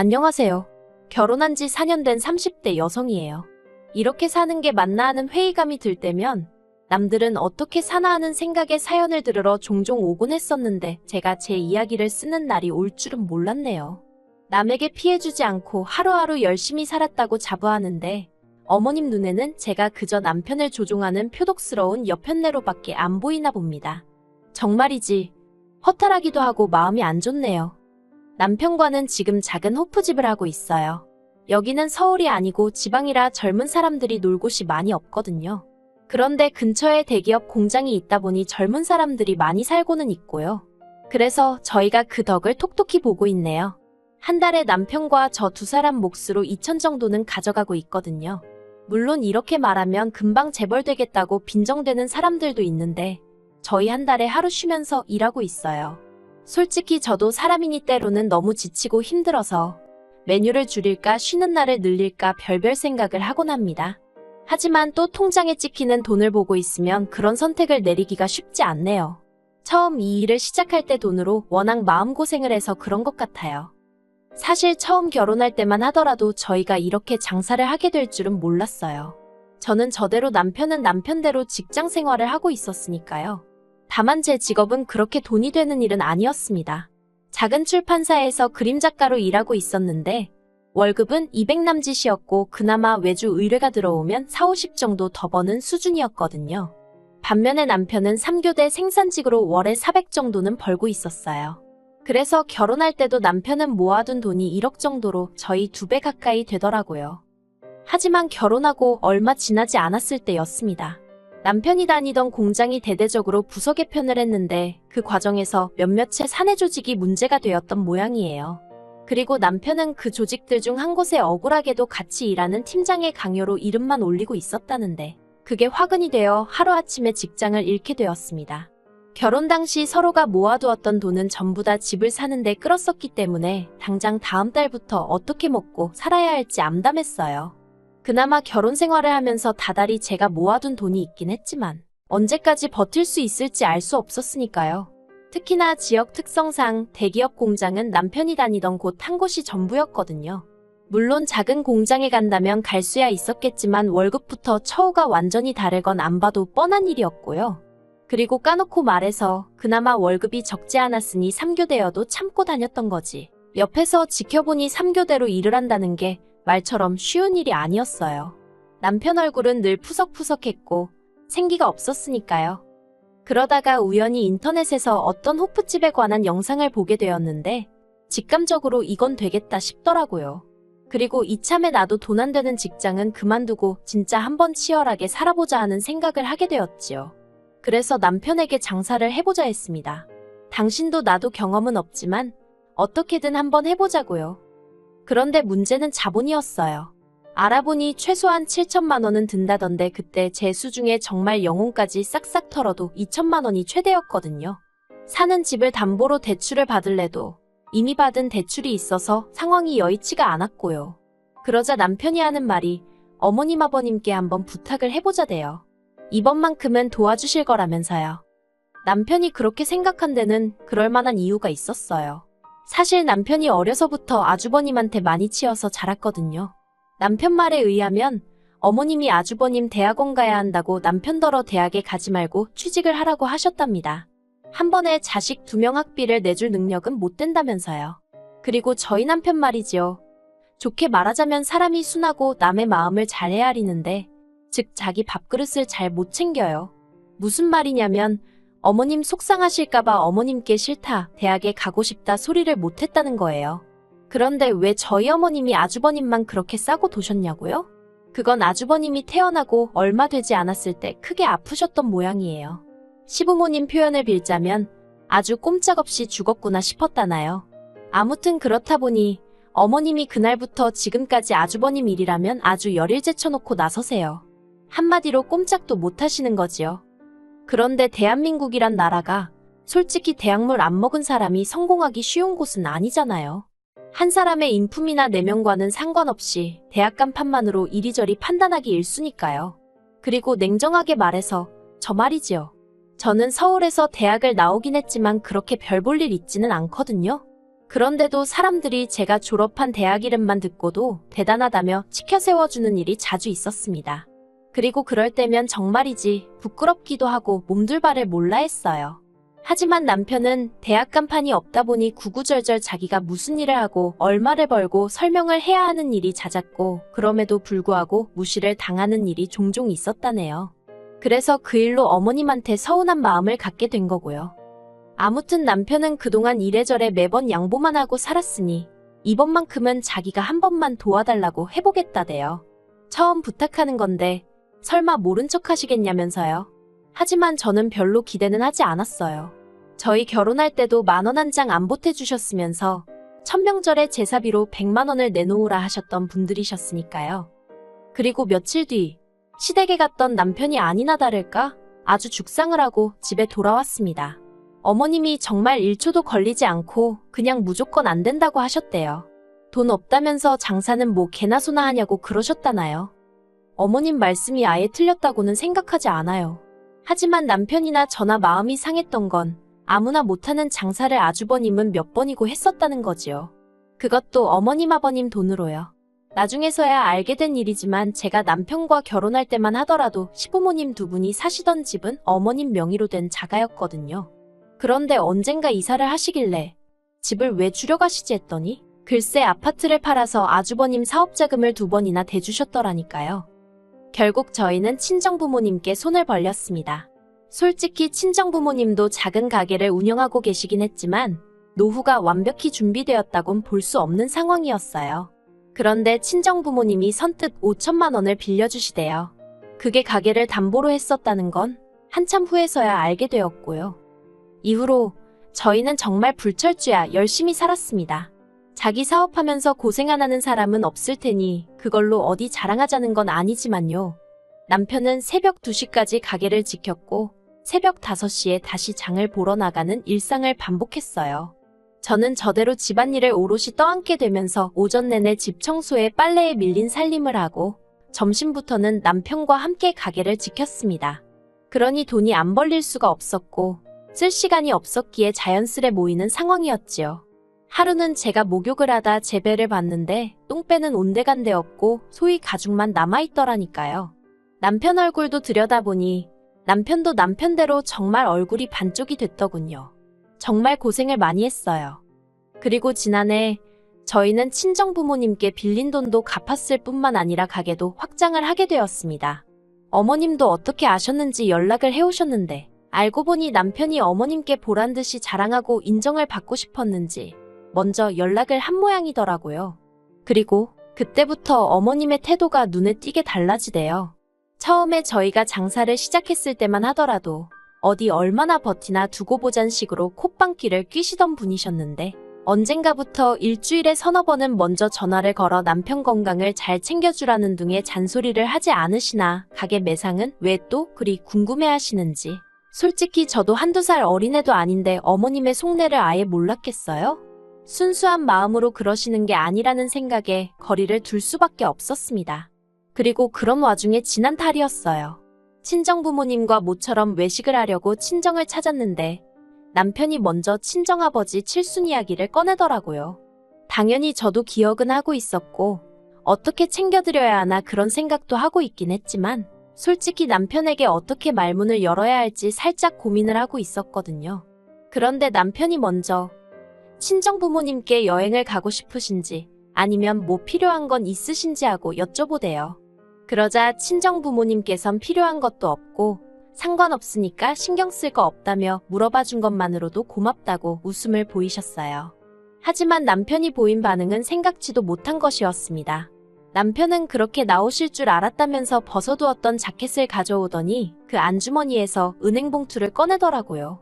안녕하세요. 결혼한 지 4년 된 30대 여성이에요. 이렇게 사는 게 맞나 하는 회의감이 들 때면 남들은 어떻게 사나 하는 생각에 사연을 들으러 종종 오곤 했었는데 제가 제 이야기를 쓰는 날이 올 줄은 몰랐네요. 남에게 피해주지 않고 하루하루 열심히 살았다고 자부하는데 어머님 눈에는 제가 그저 남편을 조종하는 표독스러운 여편네로밖에 안 보이나 봅니다. 정말이지 허탈하기도 하고 마음이 안 좋네요. 남편과는 지금 작은 호프집을 하고 있어요. 여기는 서울이 아니고 지방이라 젊은 사람들이 놀 곳이 많이 없거든요. 그런데 근처에 대기업 공장이 있다 보니 젊은 사람들이 많이 살고는 있고요. 그래서 저희가 그 덕을 톡톡히 보고 있네요. 한 달에 남편과 저 두 사람 몫으로 2천 정도는 가져가고 있거든요. 물론 이렇게 말하면 금방 재벌되겠다고 빈정대는 사람들도 있는데 저희 한 달에 하루 쉬면서 일하고 있어요. 솔직히 저도 사람이니 때로는 너무 지치고 힘들어서 메뉴를 줄일까 쉬는 날을 늘릴까 별별 생각을 하곤 합니다. 하지만 또 통장에 찍히는 돈을 보고 있으면 그런 선택을 내리기가 쉽지 않네요. 처음 이 일을 시작할 때 돈으로 워낙 마음고생을 해서 그런 것 같아요. 사실 처음 결혼할 때만 하더라도 저희가 이렇게 장사를 하게 될 줄은 몰랐어요. 저는 저대로 남편은 남편대로 직장 생활을 하고 있었으니까요. 다만 제 직업은 그렇게 돈이 되는 일은 아니었습니다. 작은 출판사에서 그림작가로 일하고 있었는데 월급은 200남짓이었고 그나마 외주 의뢰가 들어오면 4, 50 정도 더 버는 수준이었거든요. 반면에 남편은 3교대 생산직으로 월에 400 정도는 벌고 있었어요. 그래서 결혼할 때도 남편은 모아둔 돈이 1억 정도로 저희 2배 가까이 되더라고요. 하지만 결혼하고 얼마 지나지 않았을 때였습니다. 남편이 다니던 공장이 대대적으로 부서 개편을 했는데 그 과정에서 몇몇의 사내 조직이 문제가 되었던 모양이에요. 그리고 남편은 그 조직들 중 한 곳에 억울하게도 같이 일하는 팀장의 강요로 이름만 올리고 있었다는데 그게 화근이 되어 하루아침에 직장을 잃게 되었습니다. 결혼 당시 서로가 모아두었던 돈은 전부 다 집을 사는데 끌었었기 때문에 당장 다음 달부터 어떻게 먹고 살아야 할지 암담했어요. 그나마 결혼 생활을 하면서 다달이 제가 모아둔 돈이 있긴 했지만 언제까지 버틸 수 있을지 알 수 없었으니까요. 특히나 지역 특성상 대기업 공장은 남편이 다니던 곳 한 곳이 전부였거든요. 물론 작은 공장에 간다면 갈 수야 있었겠지만 월급부터 처우가 완전히 다를 건 안 봐도 뻔한 일이었고요. 그리고 까놓고 말해서 그나마 월급이 적지 않았으니 3교대여도 참고 다녔던 거지. 옆에서 지켜보니 3교대로 일을 한다는 게 말처럼 쉬운 일이 아니었어요. 남편 얼굴은 늘 푸석푸석했고 생기가 없었으니까요. 그러다가 우연히 인터넷에서 어떤 호프집에 관한 영상을 보게 되었는데 직감적으로 이건 되겠다 싶더라고요. 그리고 이참에 나도 돈 안 되는 직장은 그만두고 진짜 한번 치열하게 살아보자 하는 생각을 하게 되었지요. 그래서 남편에게 장사를 해보자 했습니다. 당신도 나도 경험은 없지만 어떻게든 한번 해보자고요. 그런데 문제는 자본이었어요. 알아보니 최소한 7천만 원은 든다던데 그때 제 수중에 정말 영혼까지 싹싹 털어도 2천만 원이 최대였거든요. 사는 집을 담보로 대출을 받을래도 이미 받은 대출이 있어서 상황이 여의치가 않았고요. 그러자 남편이 하는 말이 어머님 아버님께 한번 부탁을 해보자대요. 이번만큼은 도와주실 거라면서요. 남편이 그렇게 생각한 데는 그럴 만한 이유가 있었어요. 사실 남편이 어려서부터 아주버님한테 많이 치여서 자랐거든요. 남편 말에 의하면 어머님이 아주버님 대학원 가야 한다고 남편더러 대학에 가지 말고 취직을 하라고 하셨답니다. 한 번에 자식 2명 학비를 내줄 능력은 못 된다면서요. 그리고 저희 남편 말이지요. 좋게 말하자면 사람이 순하고 남의 마음을 잘 헤아리는데 즉 자기 밥그릇을 잘 못 챙겨요. 무슨 말이냐면 어머님 속상하실까봐 어머님께 싫다, 대학에 가고 싶다 소리를 못했다는 거예요. 그런데 왜 저희 어머님이 아주버님만 그렇게 싸고 도셨냐고요? 그건 아주버님이 태어나고 얼마 되지 않았을 때 크게 아프셨던 모양이에요. 시부모님 표현을 빌자면 아주 꼼짝없이 죽었구나 싶었다나요. 아무튼 그렇다 보니 어머님이 그날부터 지금까지 아주버님 일이라면 아주 열일 제쳐놓고 나서세요. 한마디로 꼼짝도 못 하시는 거지요. 그런데 대한민국이란 나라가 솔직히 대학물 안 먹은 사람이 성공하기 쉬운 곳은 아니잖아요. 한 사람의 인품이나 내면과는 상관없이 대학 간판만으로 이리저리 판단하기 일쑤니까요. 그리고 냉정하게 말해서 저 말이지요. 저는 서울에서 대학을 나오긴 했지만 그렇게 별 볼 일 있지는 않거든요. 그런데도 사람들이 제가 졸업한 대학 이름만 듣고도 대단하다며 치켜세워주는 일이 자주 있었습니다. 그리고 그럴 때면 정말이지 부끄럽기도 하고 몸둘바를 몰라 했어요. 하지만 남편은 대학 간판이 없다 보니 구구절절 자기가 무슨 일을 하고 얼마를 벌고 설명을 해야 하는 일이 잦았고 그럼에도 불구하고 무시를 당하는 일이 종종 있었다네요. 그래서 그 일로 어머님한테 서운한 마음을 갖게 된 거고요. 아무튼 남편은 그동안 이래저래 매번 양보만 하고 살았으니 이번만큼은 자기가 한 번만 도와달라고 해보겠다대요. 처음 부탁하는 건데 설마 모른 척 하시겠냐면서요. 하지만 저는 별로 기대는 하지 않았어요. 저희 결혼할 때도 10,000원 한 장 안 보태주셨으면서 천명절에 제사비로 100만 원을 내놓으라 하셨던 분들이셨으니까요. 그리고 며칠 뒤 시댁에 갔던 남편이 아니나 다를까 아주 죽상을 하고 집에 돌아왔습니다. 어머님이 정말 1초도 걸리지 않고 그냥 무조건 안 된다고 하셨대요. 돈 없다면서 장사는 뭐 개나 소나 하냐고 그러셨다나요. 어머님 말씀이 아예 틀렸다고는 생각하지 않아요. 하지만 남편이나 저나 마음이 상했던 건 아무나 못하는 장사를 아주버님은 몇 번이고 했었다는 거지요. 그것도 어머님 아버님 돈으로요. 나중에서야 알게 된 일이지만 제가 남편과 결혼할 때만 하더라도 시부모님 두 분이 사시던 집은 어머님 명의로 된 자가였거든요. 그런데 언젠가 이사를 하시길래 집을 왜 줄여가시지 했더니 글쎄 아파트를 팔아서 아주버님 사업자금을 2번이나 대주셨더라니까요. 결국 저희는 친정부모님께 손을 벌렸습니다. 솔직히 친정부모님도 작은 가게를 운영하고 계시긴 했지만 노후가 완벽히 준비되었다곤 볼 수 없는 상황이었어요. 그런데 친정부모님이 선뜻 5천만 원을 빌려주시대요. 그게 가게를 담보로 했었다는 건 한참 후에서야 알게 되었고요. 이후로 저희는 정말 불철주야 열심히 살았습니다. 자기 사업하면서 고생 안 하는 사람은 없을 테니 그걸로 어디 자랑하자는 건 아니지만요. 남편은 새벽 2시까지 가게를 지켰고 새벽 5시에 다시 장을 보러 나가는 일상을 반복했어요. 저는 저대로 집안일을 오롯이 떠안게 되면서 오전 내내 집 청소에 빨래에 밀린 살림을 하고 점심부터는 남편과 함께 가게를 지켰습니다. 그러니 돈이 안 벌릴 수가 없었고 쓸 시간이 없었기에 자연스레 모이는 상황이었지요. 하루는 제가 목욕을 하다 재배를 봤는데 똥배는 온데간데 없고 소위 가죽만 남아있더라니까요. 남편 얼굴도 들여다보니 남편도 남편대로 정말 얼굴이 반쪽이 됐더군요. 정말 고생을 많이 했어요. 그리고 지난해 저희는 친정부모님께 빌린 돈도 갚았을 뿐만 아니라 가게도 확장을 하게 되었습니다. 어머님도 어떻게 아셨는지 연락을 해오셨는데 알고 보니 남편이 어머님께 보란듯이 자랑하고 인정을 받고 싶었는지 먼저 연락을 한 모양이더라고요. 그리고 그때부터 어머님의 태도가 눈에 띄게 달라지대요. 처음에 저희가 장사를 시작했을 때만 하더라도 어디 얼마나 버티나 두고 보잔 식으로 콧방귀를 뀌시던 분이셨는데 언젠가부터 일주일에 서너 번은 먼저 전화를 걸어 남편 건강을 잘 챙겨주라는 등의 잔소리를 하지 않으시나 가게 매상은 왜 또 그리 궁금해하시는지. 솔직히 저도 1~2살 어린애도 아닌데 어머님의 속내를 아예 몰랐겠어요? 순수한 마음으로 그러시는 게 아니라는 생각에 거리를 둘 수밖에 없었습니다. 그리고 그런 와중에 지난 달이었어요. 친정부모님과 모처럼 외식을 하려고 친정을 찾았는데 남편이 먼저 친정아버지 칠순 이야기를 꺼내더라고요. 당연히 저도 기억은 하고 있었고 어떻게 챙겨드려야 하나 그런 생각도 하고 있긴 했지만 솔직히 남편에게 어떻게 말문을 열어야 할지 살짝 고민을 하고 있었거든요. 그런데 남편이 먼저 친정부모님께 여행을 가고 싶으신지 아니면 뭐 필요한 건 있으신지 하고 여쭤보대요. 그러자 친정부모님께선 필요한 것도 없고 상관없으니까 신경 쓸 거 없다며 물어봐 준 것만으로도 고맙다고 웃음을 보이셨어요. 하지만 남편이 보인 반응은 생각지도 못한 것이었습니다. 남편은 그렇게 나오실 줄 알았다면서 벗어두었던 자켓을 가져오더니 그 안주머니에서 은행 봉투를 꺼내더라고요.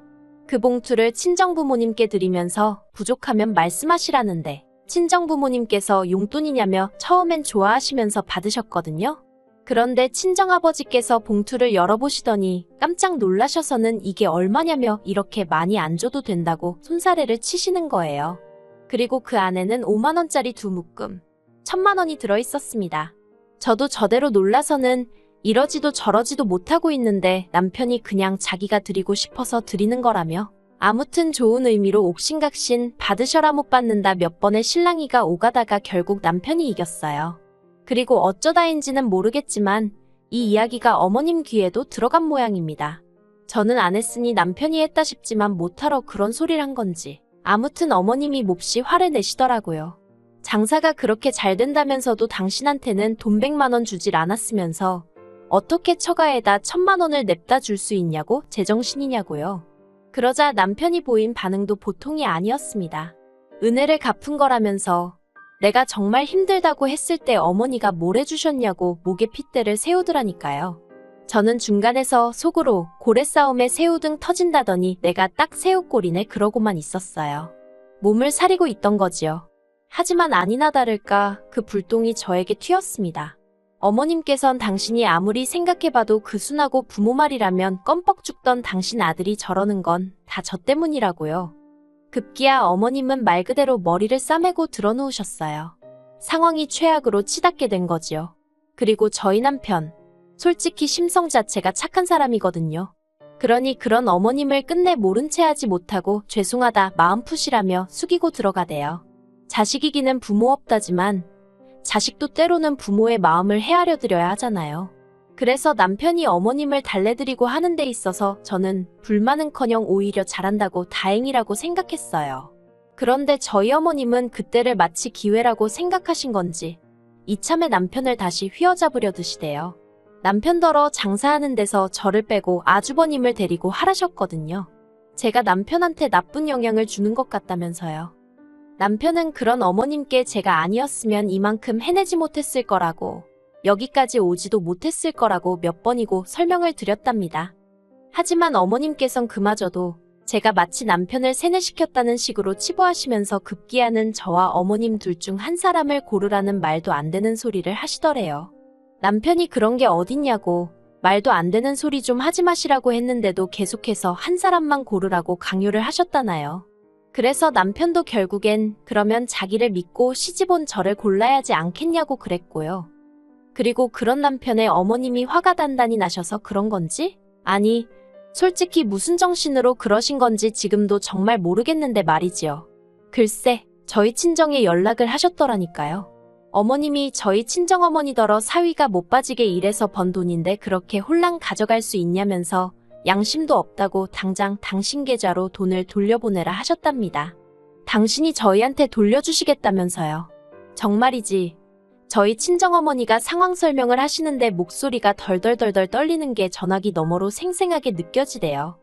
그 봉투를 친정부모님께 드리면서 부족하면 말씀하시라는데 친정부모님께서 용돈이냐며 처음엔 좋아하시면서 받으셨거든요. 그런데 친정아버지께서 봉투를 열어보시더니 깜짝 놀라셔서는 이게 얼마냐며 이렇게 많이 안 줘도 된다고 손사래를 치시는 거예요. 그리고 그 안에는 5만 원짜리 2묶음, 1,000만 원이 들어있었습니다. 저도 저대로 놀라서는 이러지도 저러지도 못하고 있는데 남편이 그냥 자기가 드리고 싶어서 드리는 거라며 아무튼 좋은 의미로 옥신각신 받으셔라 못 받는다 몇 번의 실랑이가 오가다가 결국 남편이 이겼어요. 그리고 어쩌다인지는 모르겠지만 이 이야기가 어머님 귀에도 들어간 모양입니다. 저는 안 했으니 남편이 했다 싶지만 못하러 그런 소리를 한 건지 아무튼 어머님이 몹시 화를 내시더라고요. 장사가 그렇게 잘 된다면서도 당신한테는 돈 100만 원 주질 않았으면서 어떻게 처가에다 1000만 원을 냅다 줄 수 있냐고 제정신이냐고요. 그러자 남편이 보인 반응도 보통이 아니었습니다. 은혜를 갚은 거라면서 내가 정말 힘들다고 했을 때 어머니가 뭘 해주셨냐고 목에 핏대를 세우더라니까요. 저는 중간에서 속으로 고래 싸움에 새우등 터진다더니 내가 딱 새우꼴이네 그러고만 있었어요. 몸을 사리고 있던 거지요. 하지만 아니나 다를까 그 불똥이 저에게 튀었습니다. 어머님께선 당신이 아무리 생각해봐도 그 순하고 부모 말이라면 껌뻑 죽던 당신 아들이 저러는 건 다 저 때문이라고요. 급기야 어머님은 말 그대로 머리를 싸매고 드러누우셨어요. 상황이 최악으로 치닫게 된 거지요. 그리고 저희 남편, 솔직히 심성 자체가 착한 사람이거든요. 그러니 그런 어머님을 끝내 모른 채 하지 못하고 죄송하다 마음 푸시라며 숙이고 들어가대요. 자식이기는 부모 없다지만 자식도 때로는 부모의 마음을 헤아려 드려야 하잖아요. 그래서 남편이 어머님을 달래드리고 하는 데 있어서 저는 불만은커녕 오히려 잘한다고 다행이라고 생각했어요. 그런데 저희 어머님은 그때를 마치 기회라고 생각하신 건지 이참에 남편을 다시 휘어잡으려 드시대요. 남편더러 장사하는 데서 저를 빼고 아주버님을 데리고 하라셨거든요. 제가 남편한테 나쁜 영향을 주는 것 같다면서요. 남편은 그런 어머님께 제가 아니었으면 이만큼 해내지 못했을 거라고 여기까지 오지도 못했을 거라고 몇 번이고 설명을 드렸답니다. 하지만 어머님께선 그마저도 제가 마치 남편을 세뇌시켰다는 식으로 치부하시면서 급기야는 저와 어머님 둘 중 한 사람을 고르라는 말도 안 되는 소리를 하시더래요. 남편이 그런 게 어딨냐고 말도 안 되는 소리 좀 하지 마시라고 했는데도 계속해서 한 사람만 고르라고 강요를 하셨다나요. 그래서 남편도 결국엔 그러면 자기를 믿고 시집온 저를 골라야지 않겠냐고 그랬고요. 그리고 그런 남편의 어머님이 화가 단단히 나셔서 그런 건지? 아니, 솔직히 무슨 정신으로 그러신 건지 지금도 정말 모르겠는데 말이지요. 글쎄, 저희 친정에 연락을 하셨더라니까요. 어머님이 저희 친정어머니더러 사위가 못 빠지게 일해서 번 돈인데 그렇게 홀랑 가져갈 수 있냐면서 양심도 없다고 당장 당신 계좌로 돈을 돌려보내라 하셨답니다. 당신이 저희한테 돌려주시겠다면서요. 정말이지. 저희 친정어머니가 상황 설명을 하시는데 목소리가 덜덜덜덜 떨리는 게 전화기 너머로 생생하게 느껴지대요.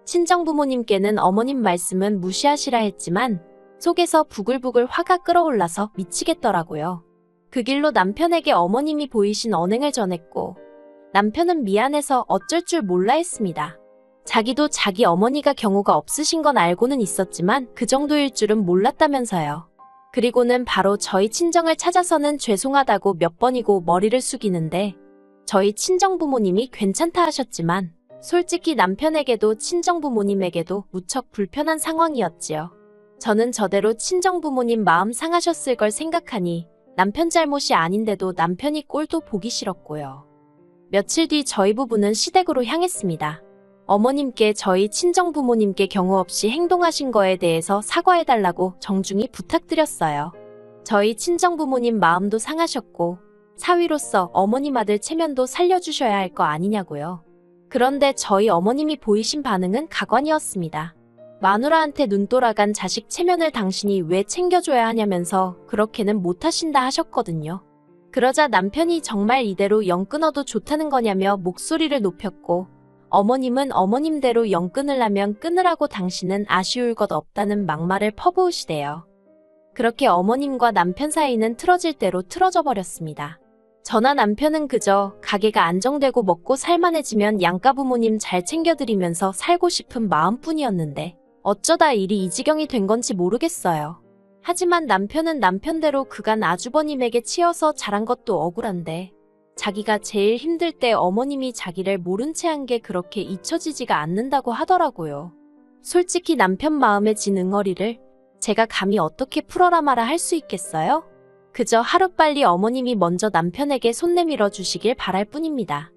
친정부모님께는 어머님 말씀은 무시하시라 했지만 속에서 부글부글 화가 끓어올라서 미치겠더라고요. 그 길로 남편에게 어머님이 보이신 언행을 전했고 남편은 미안해서 어쩔 줄 몰라 했습니다. 자기도 자기 어머니가 경우가 없으신 건 알고는 있었지만 그 정도일 줄은 몰랐다면서요. 그리고는 바로 저희 친정을 찾아서는 죄송하다고 몇 번이고 머리를 숙이는데 저희 친정부모님이 괜찮다 하셨지만 솔직히 남편에게도 친정부모님에게도 무척 불편한 상황이었지요. 저는 저대로 친정부모님 마음 상하셨을 걸 생각하니 남편 잘못이 아닌데도 남편이 꼴도 보기 싫었고요. 며칠 뒤 저희 부부는 시댁으로 향했습니다. 어머님께 저희 친정부모님께 경우 없이 행동하신 거에 대해서 사과해달라고 정중히 부탁드렸어요. 저희 친정부모님 마음도 상하셨고 사위로서 어머님 아들 체면도 살려주셔야 할 거 아니냐고요. 그런데 저희 어머님이 보이신 반응은 가관이었습니다. 마누라한테 눈 돌아간 자식 체면을 당신이 왜 챙겨줘야 하냐면서 그렇게는 못하신다 하셨거든요. 그러자 남편이 정말 이대로 영 끊어도 좋다는 거냐며 목소리를 높였고 어머님은 어머님대로 영 끊으려면 끊으라고 당신은 아쉬울 것 없다는 막말을 퍼부으시대요. 그렇게 어머님과 남편 사이는 틀어질 대로 틀어져 버렸습니다. 저나 남편은 그저 가게가 안정되고 먹고 살만해지면 양가 부모님 잘 챙겨드리면서 살고 싶은 마음뿐이었는데 어쩌다 일이 이 지경이 된 건지 모르겠어요. 하지만 남편은 남편대로 그간 아주버님에게 치여서 자란 것도 억울한데 자기가 제일 힘들 때 어머님이 자기를 모른 채 한 게 그렇게 잊혀지지가 않는다고 하더라고요. 솔직히 남편 마음에 진 응어리를 제가 감히 어떻게 풀어라 마라 할 수 있겠어요? 그저 하루빨리 어머님이 먼저 남편에게 손 내밀어 주시길 바랄 뿐입니다.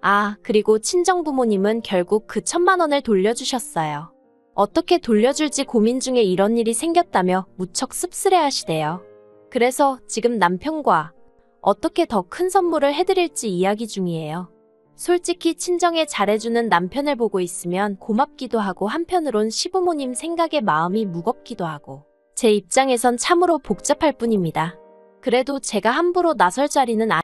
아, 그리고 친정부모님은 결국 그 1000만 원을 돌려주셨어요. 어떻게 돌려줄지 고민 중에 이런 일이 생겼다며 무척 씁쓸해하시대요. 그래서 지금 남편과 어떻게 더 큰 선물을 해드릴지 이야기 중이에요. 솔직히 친정에 잘해주는 남편을 보고 있으면 고맙기도 하고 한편으론 시부모님 생각에 마음이 무겁기도 하고 제 입장에선 참으로 복잡할 뿐입니다. 그래도 제가 함부로 나설 자리는